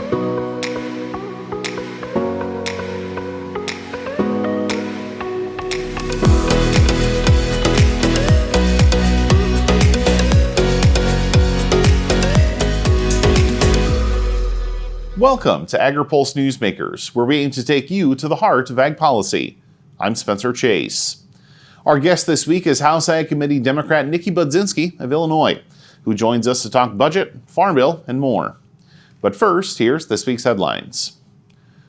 Welcome to Agri-Pulse Newsmakers, where we aim to take you to the heart of ag policy. I'm Spencer Chase. Our guest this week is House Ag Committee Democrat Nikki Budzinski of Illinois, who joins us to talk budget, farm bill, and more. But first, here's this week's headlines.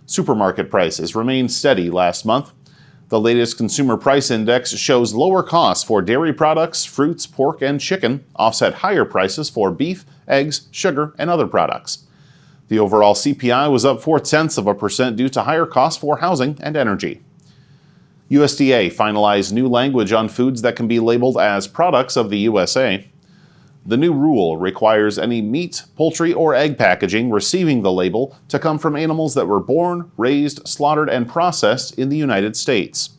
Supermarket prices remained steady last month. The latest consumer price index shows lower costs for dairy products, fruits, pork, and chicken offset higher prices for beef, eggs, sugar, and other products. The overall CPI was up 0.4% due to higher costs for housing and energy. USDA finalized new language on foods that can be labeled as products of the USA. The new rule requires any meat, poultry, or egg packaging receiving the label to come from animals that were born, raised, slaughtered, and processed in the United States.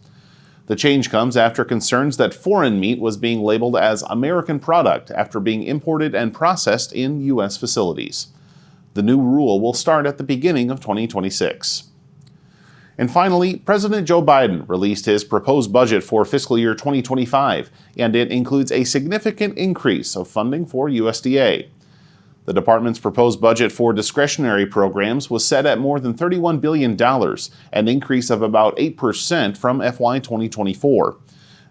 The change comes after concerns that foreign meat was being labeled as American product after being imported and processed in U.S. facilities. The new rule will start at the beginning of 2026. And finally, President Joe Biden released his proposed budget for fiscal year 2025, and it includes a significant increase of funding for USDA. The department's proposed budget for discretionary programs was set at more than $31 billion, an increase of about 8% from FY 2024.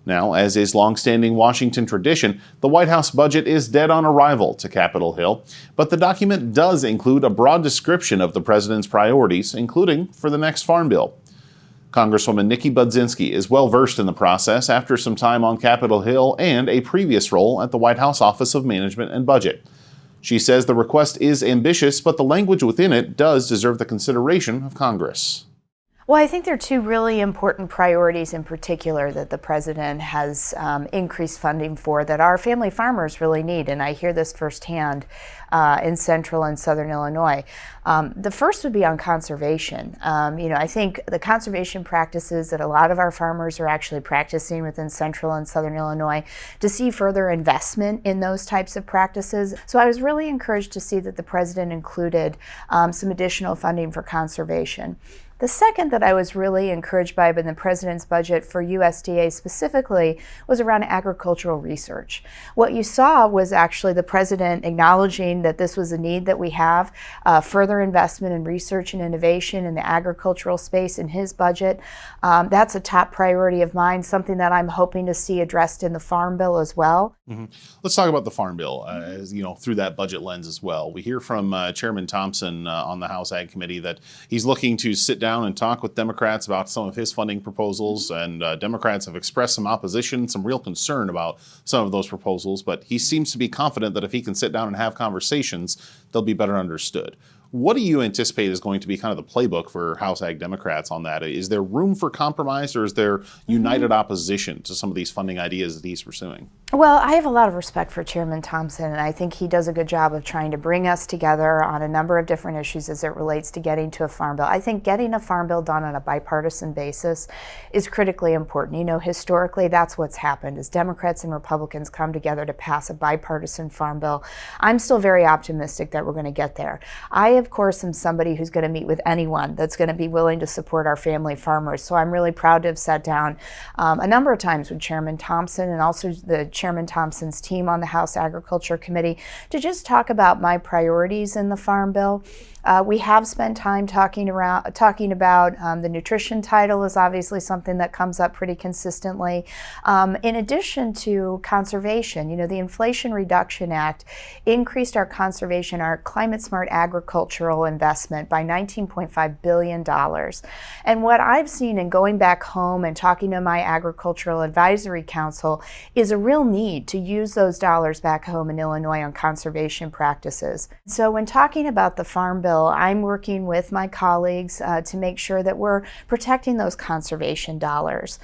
Now, as is longstanding Washington tradition, the White House budget is dead on arrival to Capitol Hill, but the document does include a broad description of the president's priorities, including for the next farm bill. Congresswoman Nikki Budzinski is well versed in the process after some time on Capitol Hill and a previous role at the White House Office of Management and Budget. She says the request is ambitious, but the language within it does deserve the consideration of Congress. Well, I think there are two really important priorities in particular that the president has increased funding for that our family farmers really need, and I hear this firsthand in central and southern Illinois. The first would be on conservation. I think the conservation practices that a lot of our farmers are actually practicing within central and southern Illinois, to see further investment in those types of practices. So I was really encouraged to see that the president included some additional funding for conservation. The second that I was really encouraged by in the president's budget for USDA specifically was around agricultural research. What you saw was actually the president acknowledging that this was a need that we have, further investment in research and innovation in the agricultural space in his budget. That's a top priority of mine, something that I'm hoping to see addressed in the farm bill as well. Mm-hmm. Let's talk about the farm bill, through that budget lens as well. We hear from Chairman Thompson on the House Ag Committee that he's looking to sit down and talk with Democrats about some of his funding proposals, and Democrats have expressed some opposition, some real concern about some of those proposals, but he seems to be confident that if he can sit down and have conversations, they'll be better understood. What do you anticipate is going to be kind of the playbook for House Ag Democrats on that? Is there room for compromise, or is there united opposition to some of these funding ideas that he's pursuing? Well, I have a lot of respect for Chairman Thompson, and I think he does a good job of trying to bring us together on a number of different issues as it relates to getting to a farm bill. I think getting a farm bill done on a bipartisan basis is critically important. Historically, that's what's happened, is Democrats and Republicans come together to pass a bipartisan farm bill. I'm still very optimistic that we're going to get there. I, of course, am somebody who's going to meet with anyone that's going to be willing to support our family farmers, so I'm really proud to have sat down a number of times with Chairman Thompson and also the Chairman Thompson's team on the House Agriculture Committee to just talk about my priorities in the Farm Bill. We have spent time talking about the nutrition title is obviously something that comes up pretty consistently. In addition to conservation, the Inflation Reduction Act increased our conservation, our climate smart agricultural investment by $19.5 billion. And what I've seen in going back home and talking to my Agricultural Advisory Council is a real need to use those dollars back home in Illinois on conservation practices. So when talking about the Farm Bill, I'm working with my colleagues to make sure that we're protecting those conservation dollars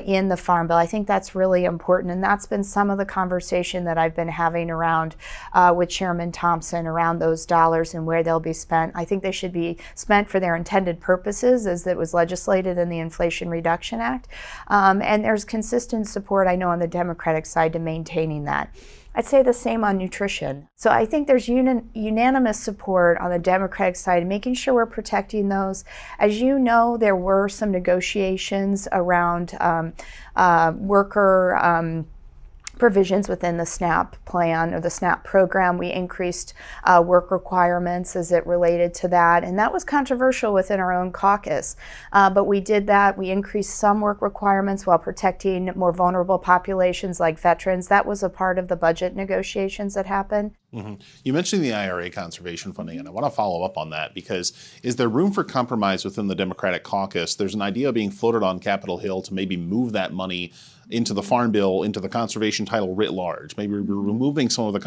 in the Farm Bill. I think that's really important, and that's been some of the conversation that I've been having around with Chairman Thompson around those dollars and where they'll be spent. I think they should be spent for their intended purposes as it was legislated in the Inflation Reduction Act. And there's consistent support, I know, on the Democratic side to maintaining that. I'd say the same on nutrition. So I think there's unanimous support on the Democratic side, making sure we're protecting those. As you know, there were some negotiations around worker provisions within the SNAP plan or the SNAP program. We increased work requirements as it related to that, and that was controversial within our own caucus. But we did that. We increased some work requirements while protecting more vulnerable populations like veterans. That was a part of the budget negotiations that happened. Mm-hmm. You mentioned the IRA conservation funding, and I want to follow up on that because is there room for compromise within the Democratic caucus? There's an idea being floated on Capitol Hill to maybe move that money into the Farm Bill, into the conservation title writ large. Maybe we're removing some of the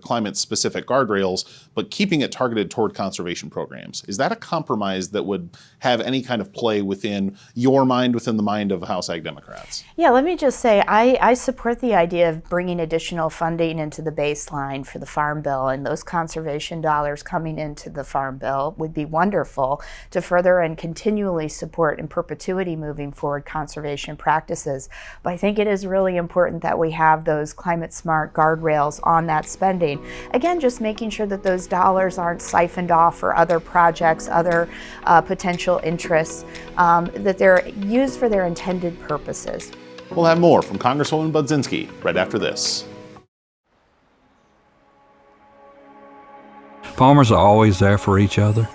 climate-specific guardrails, but keeping it targeted toward conservation programs. Is that a compromise that would have any kind of play within your mind, within the mind of House Ag Democrats? Yeah, let me just say, I support the idea of bringing additional funding into the baseline for the Farm Bill, and those conservation dollars coming into the Farm Bill would be wonderful to further and continually support in perpetuity moving forward conservation practices. But I think it is really important that we have those climate smart guardrails on that spending. Again, just making sure that those dollars aren't siphoned off for other projects, other potential interests, that they're used for their intended purposes. We'll have more from Congresswoman Budzinski right after this. Farmers are always there for each other.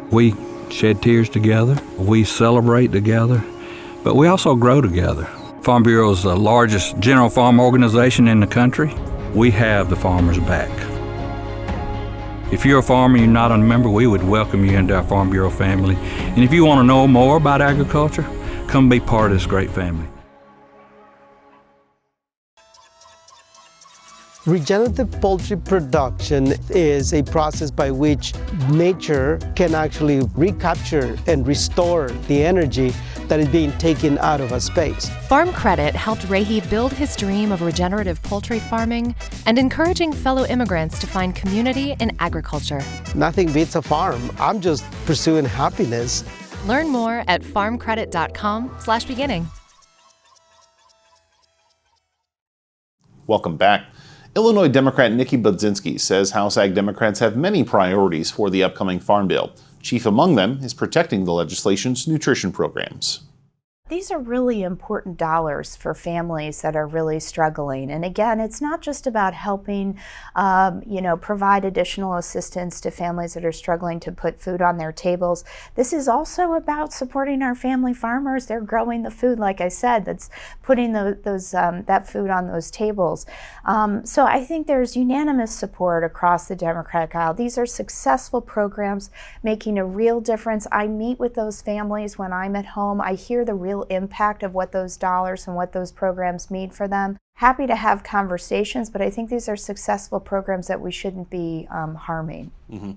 We shed tears together, we celebrate together, but we also grow together. Farm Bureau is the largest general farm organization in the country. We have the farmers' back. If you're a farmer and you're not a member, we would welcome you into our Farm Bureau family. And if you want to know more about agriculture, come be part of this great family. Regenerative poultry production is a process by which nature can actually recapture and restore the energy that is being taken out of a space. Farm Credit helped Rahi build his dream of regenerative poultry farming and encouraging fellow immigrants to find community in agriculture. Nothing beats a farm. I'm just pursuing happiness. Learn more at farmcredit.com/beginning. Welcome back. Illinois Democrat Nikki Budzinski says House Ag Democrats have many priorities for the upcoming Farm Bill. Chief among them is protecting the legislation's nutrition programs. These are really important dollars for families that are really struggling. And again, it's not just about helping, provide additional assistance to families that are struggling to put food on their tables. This is also about supporting our family farmers. They're growing the food, like I said, that's putting that food on those tables. So I think there's unanimous support across the Democratic aisle. These are successful programs making a real difference. I meet with those families when I'm at home. I hear the real impact of what those dollars and what those programs mean for them. Happy to have conversations, but I think these are successful programs that we shouldn't be harming. Mm-hmm.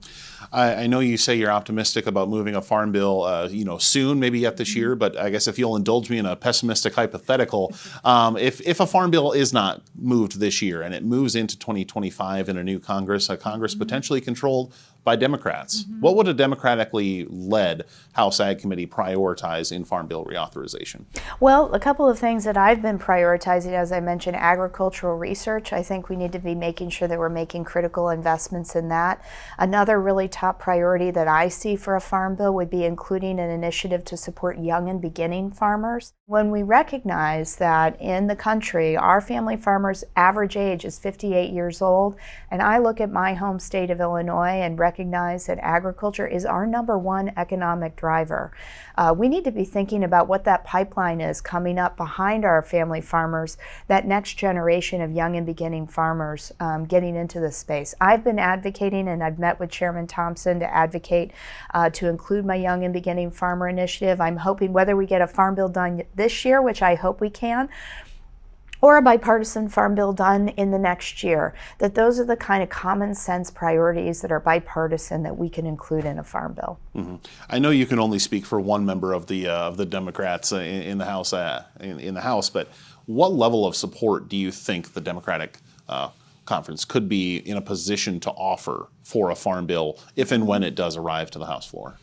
I know you say you're optimistic about moving a farm bill, soon, maybe yet this year. But I guess if you'll indulge me in a pessimistic hypothetical, if a farm bill is not moved this year and it moves into 2025 in a new Congress, a Congress potentially controlled by Democrats, what would a democratically led House Ag Committee prioritize in farm bill reauthorization? Well, a couple of things that I've been prioritizing, as I mentioned, agricultural research. I think we need to be making sure that we're making critical investments in that. Another really top priority that I see for a farm bill would be including an initiative to support young and beginning farmers. When we recognize that in the country, our family farmers' average age is 58 years old, and I look at my home state of Illinois and recognize that agriculture is our #1 economic driver. We need to be thinking about what that pipeline is coming up behind our family farmers, that next generation of young and beginning farmers getting into this space. I've been advocating, and I've met with Chairman Thompson to advocate to include my Young and Beginning Farmer Initiative. I'm hoping whether we get a farm bill done this year, which I hope we can, or a bipartisan farm bill done in the next year, that those are the kind of common sense priorities that are bipartisan that we can include in a farm bill. Mm-hmm. I know you can only speak for one member of the Democrats in the House, but what level of support do you think the Democratic conference could be in a position to offer for a farm bill if and when it does arrive to the House floor?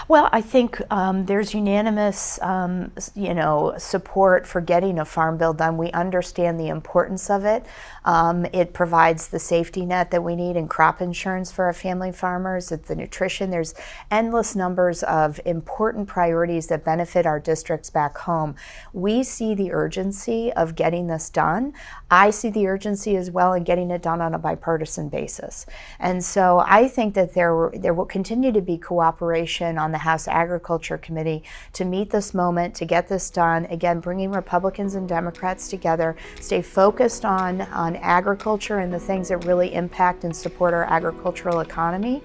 Well, I think there's unanimous, support for getting a farm bill done. We understand the importance of it. It provides the safety net that we need in crop insurance for our family farmers. It's the nutrition. There's endless numbers of important priorities that benefit our districts back home. We see the urgency of getting this done. I see the urgency as well in getting it done on a bipartisan basis. And so I think that there will continue to be cooperation on the House Agriculture Committee to meet this moment, to get this done. Again, bringing Republicans and Democrats together, stay focused on agriculture and the things that really impact and support our agricultural economy,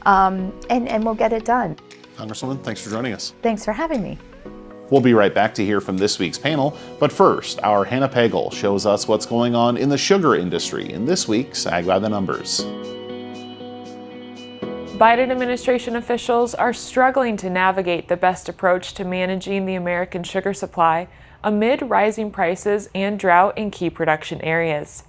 and we'll get it done. Congresswoman, thanks for joining us. Thanks for having me. We'll be right back to hear from this week's panel, but first, our Hannah Pagel shows us what's going on in the sugar industry in this week's Ag by the Numbers. Biden administration officials are struggling to navigate the best approach to managing the American sugar supply amid rising prices and drought in key production areas.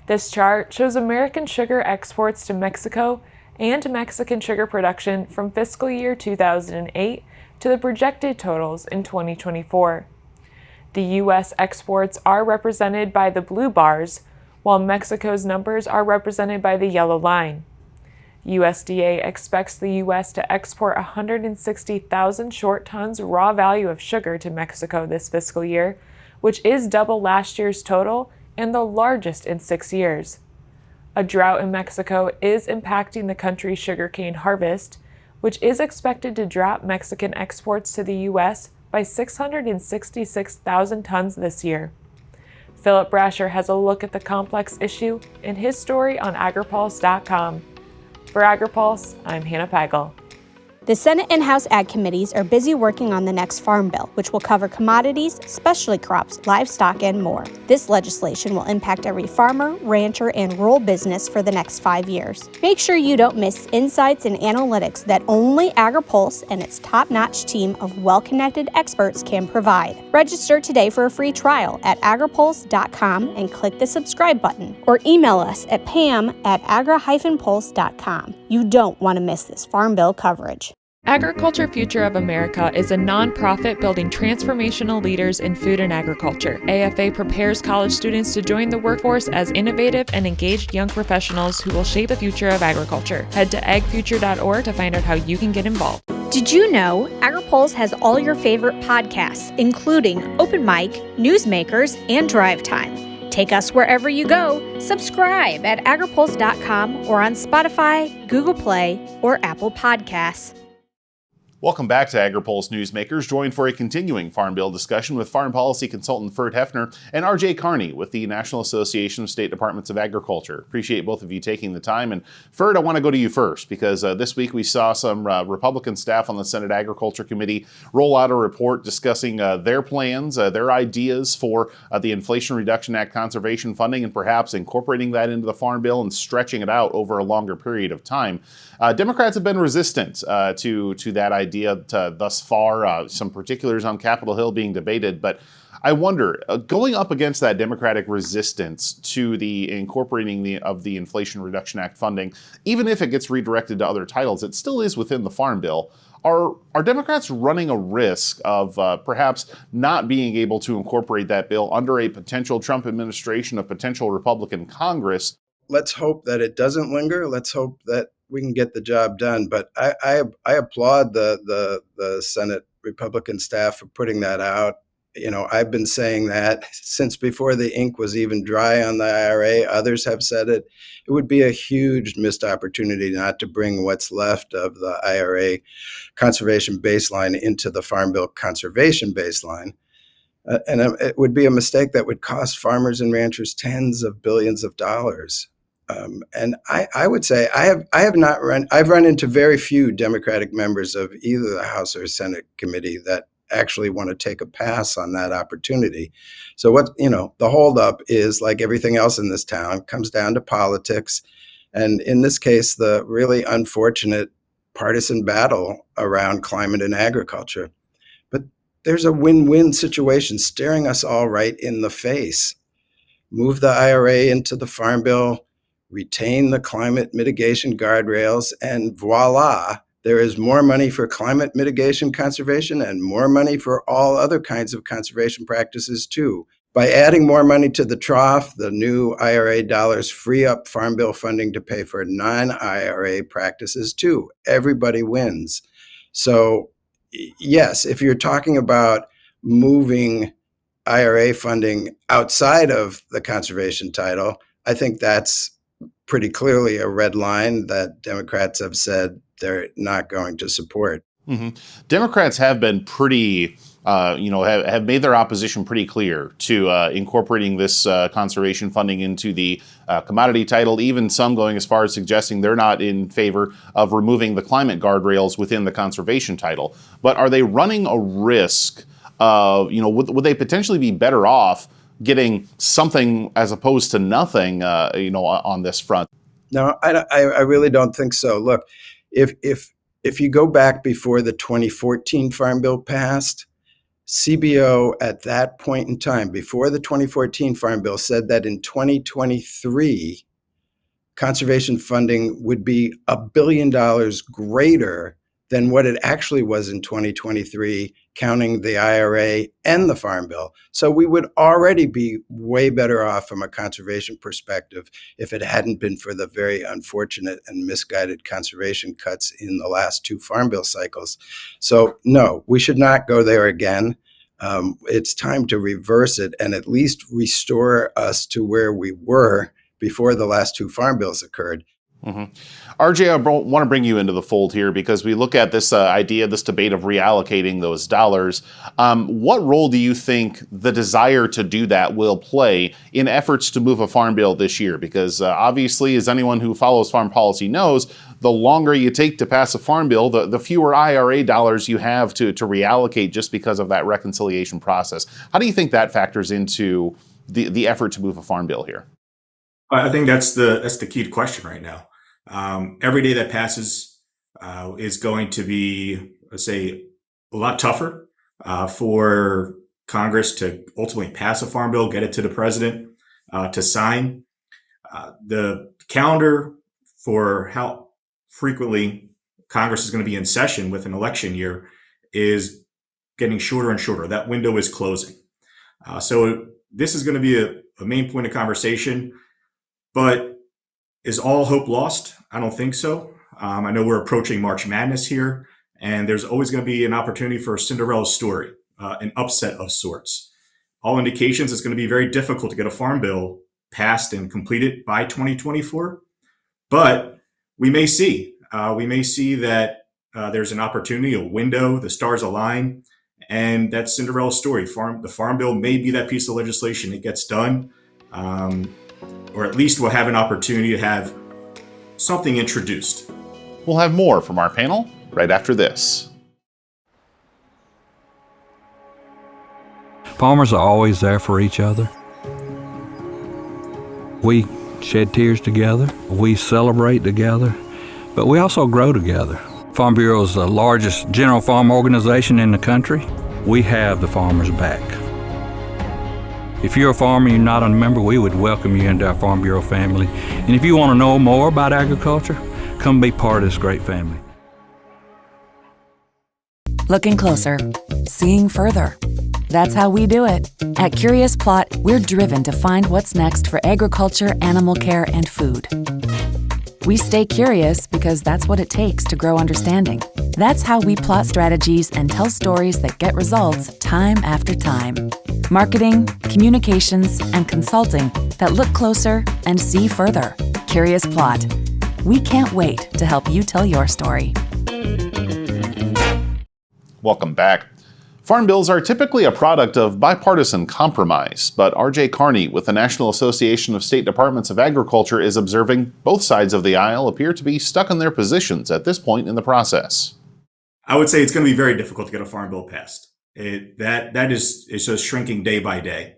This chart shows American sugar exports to Mexico and Mexican sugar production from fiscal year 2008 to the projected totals in 2024. The U.S. exports are represented by the blue bars, while Mexico's numbers are represented by the yellow line. USDA expects the U.S. to export 160,000 short tons raw value of sugar to Mexico this fiscal year, which is double last year's total and the largest in 6 years. A drought in Mexico is impacting the country's sugarcane harvest, which is expected to drop Mexican exports to the U.S. by 666,000 tons this year. Philip Brasher has a look at the complex issue in his story on Agri-Pulse.com. For Agri-Pulse, I'm Hannah Pagel. The Senate and House Ag Committees are busy working on the next Farm Bill, which will cover commodities, specialty crops, livestock, and more. This legislation will impact every farmer, rancher, and rural business for the next 5 years. Make sure you don't miss insights and analytics that only Agri-Pulse and its top-notch team of well-connected experts can provide. Register today for a free trial at agripulse.com and click the subscribe button, or email us at pam@agri-pulse.com. You don't want to miss this Farm Bill coverage. Agriculture Future of America is a nonprofit building transformational leaders in food and agriculture. AFA prepares college students to join the workforce as innovative and engaged young professionals who will shape the future of agriculture. Head to agfuture.org to find out how you can get involved. Did you know Agri-Pulse has all your favorite podcasts, including Open Mic, Newsmakers, and Drive Time? Take us wherever you go. Subscribe at agripulse.com or on Spotify, Google Play, or Apple Podcasts. Welcome back to Agri-Pulse Newsmakers, joined for a continuing Farm Bill discussion with Farm Policy Consultant Ferd Hoefner and R.J. Karney with the National Association of State Departments of Agriculture. Appreciate both of you taking the time. And Ferd, I want to go to you first because this week we saw some Republican staff on the Senate Agriculture Committee roll out a report discussing their plans, their ideas for the Inflation Reduction Act conservation funding and perhaps incorporating that into the Farm Bill and stretching it out over a longer period of time. Democrats have been resistant to that idea thus far. Some particulars on Capitol Hill being debated, but I wonder, going up against that Democratic resistance to the incorporating of the Inflation Reduction Act funding, even if it gets redirected to other titles, it still is within the Farm Bill. Are Democrats running a risk of perhaps not being able to incorporate that bill under a potential Trump administration, a potential Republican Congress? Let's hope that it doesn't linger. Let's hope that we can get the job done. But I applaud the Senate Republican staff for putting that out. You know, I've been saying that since before the ink was even dry on the IRA. Others have said it. It would be a huge missed opportunity not to bring what's left of the IRA conservation baseline into the Farm Bill conservation baseline. And it would be a mistake that would cost farmers and ranchers tens of billions of dollars. And I would say I've run into very few Democratic members of either the House or Senate committee that actually want to take a pass on that opportunity. So the holdup is, like everything else in this town, comes down to politics. And in this case, the really unfortunate partisan battle around climate and agriculture. But there's a win-win situation staring us all right in the face. Move the IRA into the Farm Bill, retain the climate mitigation guardrails, and voila, there is more money for climate mitigation conservation and more money for all other kinds of conservation practices too. By adding more money to the trough, the new IRA dollars free up Farm Bill funding to pay for non-IRA practices too. Everybody wins. So yes, if you're talking about moving IRA funding outside of the conservation title, I think that's pretty clearly a red line that Democrats have said they're not going to support. Mm-hmm. Democrats have been pretty, have made their opposition pretty clear to incorporating this conservation funding into the commodity title, even some going as far as suggesting they're not in favor of removing the climate guardrails within the conservation title. But are they running a risk of, would they potentially be better off getting something as opposed to nothing, on this front? No, I really don't think so. Look, if you go back before the 2014 Farm Bill passed, CBO at that point in time, before the 2014 Farm Bill, said that in 2023, conservation funding would be $1 billion greater than what it actually was in 2023, counting the IRA and the Farm Bill. So we would already be way better off from a conservation perspective if it hadn't been for the very unfortunate and misguided conservation cuts in the last two Farm Bill cycles. So no, we should not go there again. It's time to reverse it and at least restore us to where we were before the last two Farm Bills occurred. Mm-hmm. RJ, I want to bring you into the fold here because we look at this idea, this debate of reallocating those dollars. What role do you think the desire to do that will play in efforts to move a farm bill this year? Because obviously, as anyone who follows farm policy knows, the longer you take to pass a farm bill, the fewer IRA dollars you have to reallocate just because of that reconciliation process. How do you think that factors into the effort to move a farm bill here? I think that's the key question right now. Every day that passes is going to be, let's say, a lot tougher for Congress to ultimately pass a farm bill, get it to the president to sign. The calendar for how frequently Congress is going to be in session with an election year is getting shorter and shorter. That window is closing. So this is going to be a main point of conversation, but is all hope lost? I don't think so. I know we're approaching March Madness here, and there's always going to be an opportunity for a Cinderella story, an upset of sorts. All indications it's going to be very difficult to get a farm bill passed and completed by 2024, but we may see. We may see that there's an opportunity, a window, the stars align, and that Cinderella story, the farm bill may be that piece of legislation that gets done. Or at least we'll have an opportunity to have something introduced. We'll have more from our panel right after this. Farmers are always there for each other. We shed tears together, we celebrate together, but we also grow together. Farm Bureau is the largest general farm organization in the country. We have the farmers' back. If you're a farmer and you're not a member, we would welcome you into our Farm Bureau family. And if you want to know more about agriculture, come be part of this great family. Looking closer, seeing further. That's how we do it. At Curious Plot, we're driven to find what's next for agriculture, animal care, and food. We stay curious because that's what it takes to grow understanding. That's how we plot strategies and tell stories that get results time after time. Marketing, communications, and consulting that look closer and see further. Curious Plot. We can't wait to help you tell your story. Welcome back. Farm bills are typically a product of bipartisan compromise, but R.J. Karney with the National Association of State Departments of Agriculture is observing both sides of the aisle appear to be stuck in their positions at this point in the process. I would say it's going to be very difficult to get a farm bill passed. That is just shrinking day by day.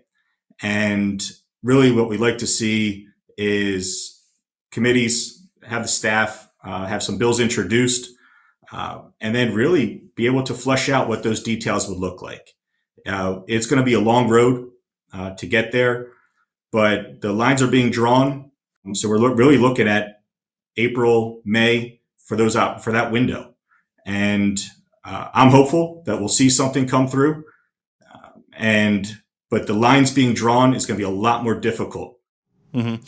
And really what we'd like to see is committees have the staff have some bills introduced, and then really be able to flesh out what those details would look like. It's going to be a long road to get there, but the lines are being drawn. So we're really looking at April, May for that window. And I'm hopeful that we'll see something come through. But the lines being drawn is going to be a lot more difficult. Mm-hmm.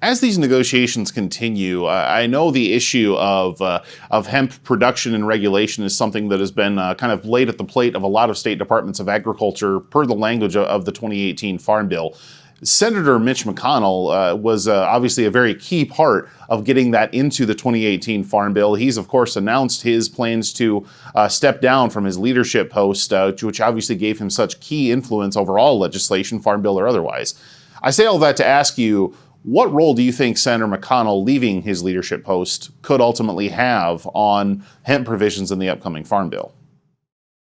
As these negotiations continue, I know the issue of hemp production and regulation is something that has been kind of laid at the plate of a lot of state departments of agriculture per the language of the 2018 Farm Bill. Senator Mitch McConnell was obviously a very key part of getting that into the 2018 Farm Bill. He's, of course, announced his plans to step down from his leadership post, which obviously gave him such key influence over all legislation, Farm Bill or otherwise. I say all that to ask you, what role do you think Senator McConnell leaving his leadership post could ultimately have on hemp provisions in the upcoming Farm Bill?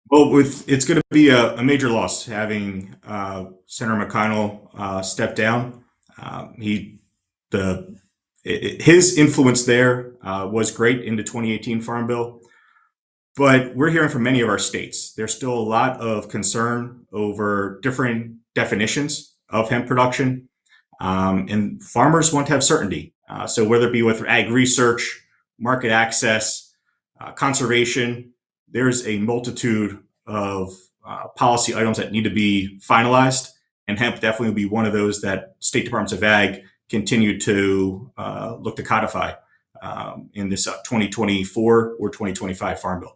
Well, it's going to be a major loss having Senator McConnell step down. His influence there was great in the 2018 Farm Bill, but we're hearing from many of our states. There's still a lot of concern over different definitions of hemp production. And farmers want to have certainty. So whether it be with ag research, market access, conservation, there's a multitude of policy items that need to be finalized. And hemp definitely will be one of those that state departments of ag continue to look to codify in this 2024 or 2025 Farm Bill.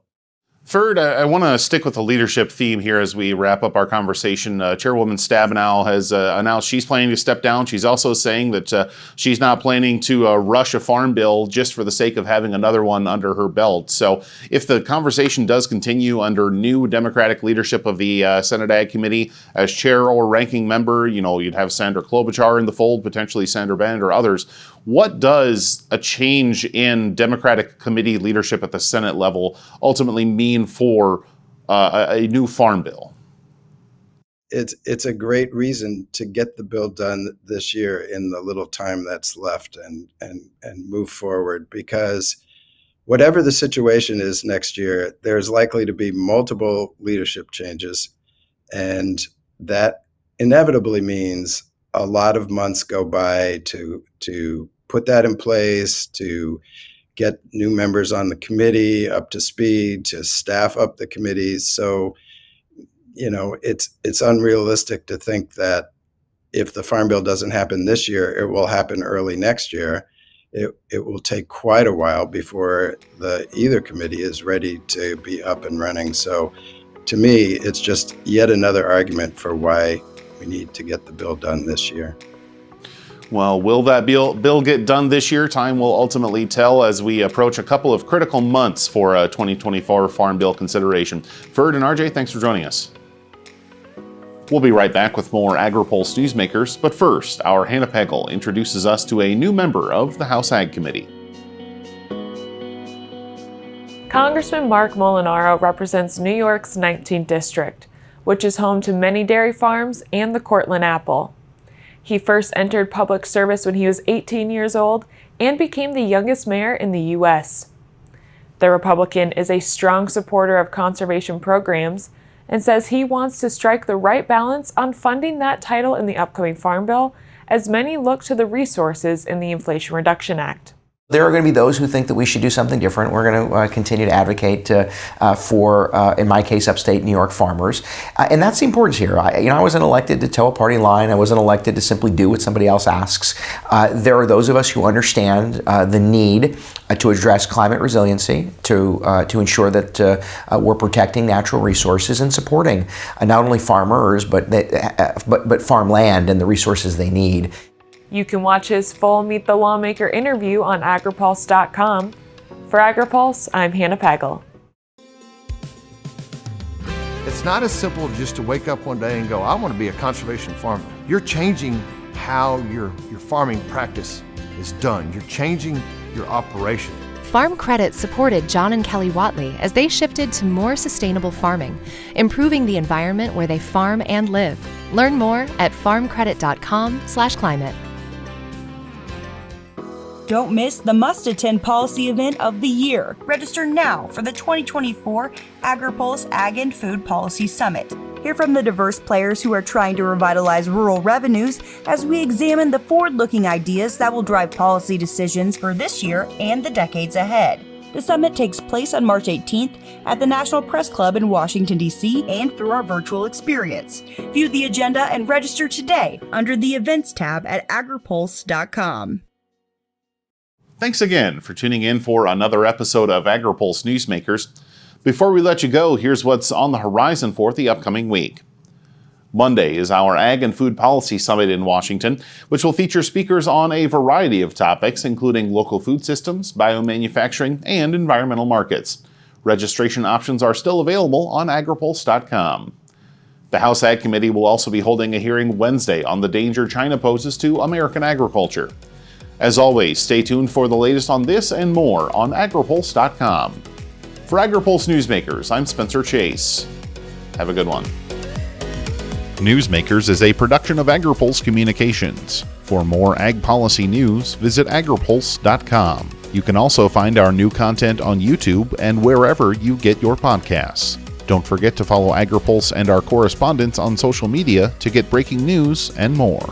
Ferd, I want to stick with the leadership theme here as we wrap up our conversation. Chairwoman Stabenow has announced she's planning to step down. She's also saying that she's not planning to rush a farm bill just for the sake of having another one under her belt. So if the conversation does continue under new Democratic leadership of the Senate Ag Committee, as chair or ranking member, you'd have Sandra Klobuchar in the fold, potentially Sandra Bennett or others. What does a change in Democratic committee leadership at the Senate level ultimately mean for a new farm bill? It's a great reason to get the bill done this year in the little time that's left and move forward, because whatever the situation is next year, there's likely to be multiple leadership changes, and that inevitably means a lot of months go by to put that in place, to get new members on the committee up to speed, to staff up the committees. So, it's unrealistic to think that if the Farm Bill doesn't happen this year, it will happen early next year. It will take quite a while before either committee is ready to be up and running. So to me, it's just yet another argument for why we need to get the bill done this year. Well, will that bill get done this year? Time will ultimately tell as we approach a couple of critical months for 2024 Farm Bill consideration. Ferd and RJ, thanks for joining us. We'll be right back with more Agri-Pulse Newsmakers, but first, our Hannah Pegel introduces us to a new member of the House Ag Committee. Congressman Mark Molinaro represents New York's 19th District, which is home to many dairy farms and the Cortland apple. He first entered public service when he was 18 years old and became the youngest mayor in the U.S. The Republican is a strong supporter of conservation programs and says he wants to strike the right balance on funding that title in the upcoming Farm Bill, as many look to the resources in the Inflation Reduction Act. There are going to be those who think that we should do something different. We're going to continue to advocate for, in my case, upstate New York farmers. And that's the importance here. I wasn't elected to toe a party line. I wasn't elected to simply do what somebody else asks. There are those of us who understand the need to address climate resiliency, to ensure that we're protecting natural resources and supporting not only farmers, but farmland and the resources they need. You can watch his full Meet the Lawmaker interview on Agri-Pulse.com. For Agri-Pulse, I'm Hannah Pegel. It's not as simple just to wake up one day and go, I want to be a conservation farmer. You're changing how your farming practice is done. You're changing your operation. Farm Credit supported John and Kelly Watley as they shifted to more sustainable farming, improving the environment where they farm and live. Learn more at farmcredit.com/climate. Don't miss the must-attend policy event of the year. Register now for the 2024 Agri-Pulse Ag and Food Policy Summit. Hear from the diverse players who are trying to revitalize rural revenues as we examine the forward-looking ideas that will drive policy decisions for this year and the decades ahead. The summit takes place on March 18th at the National Press Club in Washington, D.C., and through our virtual experience. View the agenda and register today under the Events tab at agripulse.com. Thanks again for tuning in for another episode of Agri-Pulse Newsmakers. Before we let you go, here's what's on the horizon for the upcoming week. Monday is our Ag and Food Policy Summit in Washington, which will feature speakers on a variety of topics, including local food systems, biomanufacturing, and environmental markets. Registration options are still available on agripulse.com. The House Ag Committee will also be holding a hearing Wednesday on the danger China poses to American agriculture. As always, stay tuned for the latest on this and more on agripulse.com. For Agri-Pulse Newsmakers, I'm Spencer Chase. Have a good one. Newsmakers is a production of Agri-Pulse Communications. For more ag policy news, visit agripulse.com. You can also find our new content on YouTube and wherever you get your podcasts. Don't forget to follow Agri-Pulse and our correspondents on social media to get breaking news and more.